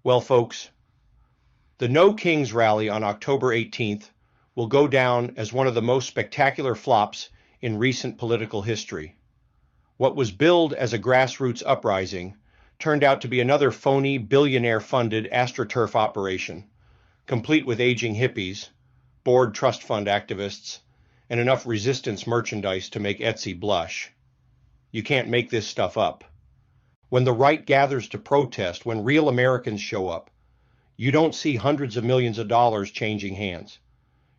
Well, folks, the No Kings rally on October 18th will go down as one of the most spectacular flops in recent political history. What was billed as a grassroots uprising turned out to be another phony, billionaire-funded AstroTurf operation, complete with aging hippies, bored trust fund activists, and enough resistance merchandise to make Etsy blush. You can't make this stuff up. When the right gathers to protest, when real Americans show up, you don't see hundreds of millions of dollars changing hands.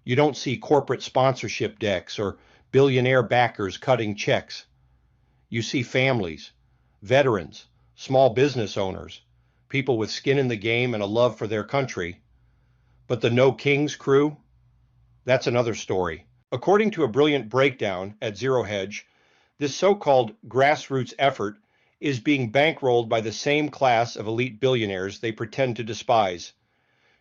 You don't see corporate sponsorship decks or billionaire backers cutting checks. You see families, veterans, small business owners, people with skin in the game and a love for their country. But the No Kings crew? That's another story. According to a brilliant breakdown at Zero Hedge, this so-called grassroots effort is being bankrolled by the same class of elite billionaires they pretend to despise.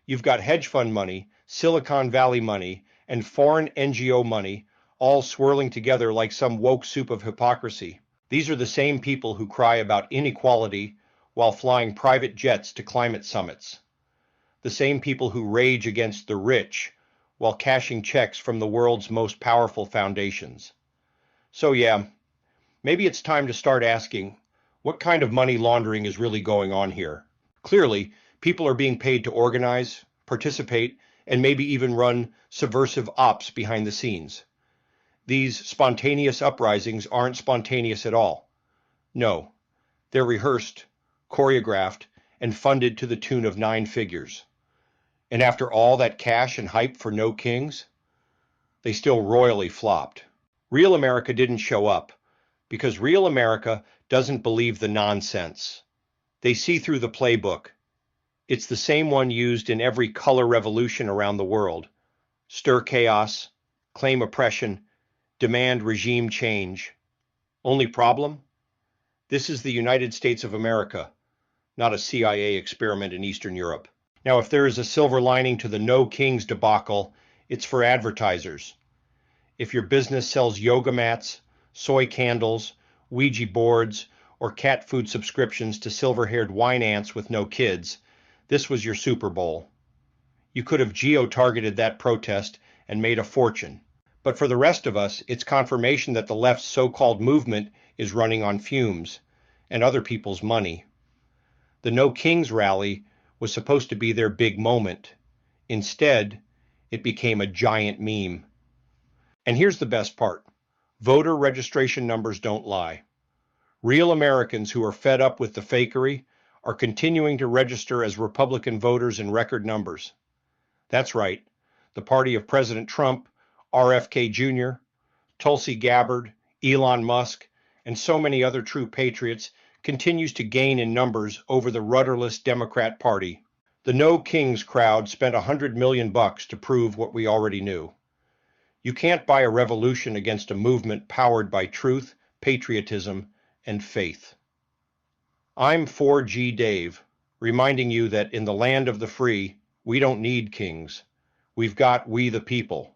You've got hedge fund money, Silicon Valley money, and foreign NGO money all swirling together like some woke soup of hypocrisy. These are the same people who cry about inequality while flying private jets to climate summits. The same people who rage against the rich while cashing checks from the world's most powerful foundations. So yeah, maybe it's time to start asking, what kind of money laundering is really going on here? Clearly, people are being paid to organize, participate, and maybe even run subversive ops behind the scenes. These spontaneous uprisings aren't spontaneous at all. No, they're rehearsed, choreographed, and funded to the tune of 9 figures. And after all that cash and hype for No Kings, they still royally flopped. Real America didn't show up because real America doesn't believe the nonsense. They see through the playbook. It's the same one used in every color revolution around the world. Stir chaos, claim oppression, demand regime change. Only problem? This is the United States of America, not a CIA experiment in Eastern Europe. Now, if there is a silver lining to the No Kings debacle, it's for advertisers. If your business sells yoga mats, soy candles, Ouija boards, or cat food subscriptions to silver-haired wine ants with no kids, this was your Super Bowl. You could have geo-targeted that protest and made a fortune. But for the rest of us, it's confirmation that the left's so-called movement is running on fumes and other people's money. The No Kings rally was supposed to be their big moment. Instead, it became a giant meme. And here's the best part. Voter registration numbers don't lie. Real Americans who are fed up with the fakery are continuing to register as Republican voters in record numbers. That's right, the party of President Trump, RFK Jr., Tulsi Gabbard, Elon Musk, and so many other true patriots continues to gain in numbers over the rudderless Democrat Party. The No Kings crowd spent $100 million to prove what we already knew. You can't buy a revolution against a movement powered by truth, patriotism, and faith. I'm 4G Dave, reminding you that in the land of the free, we don't need kings. We've got we the people.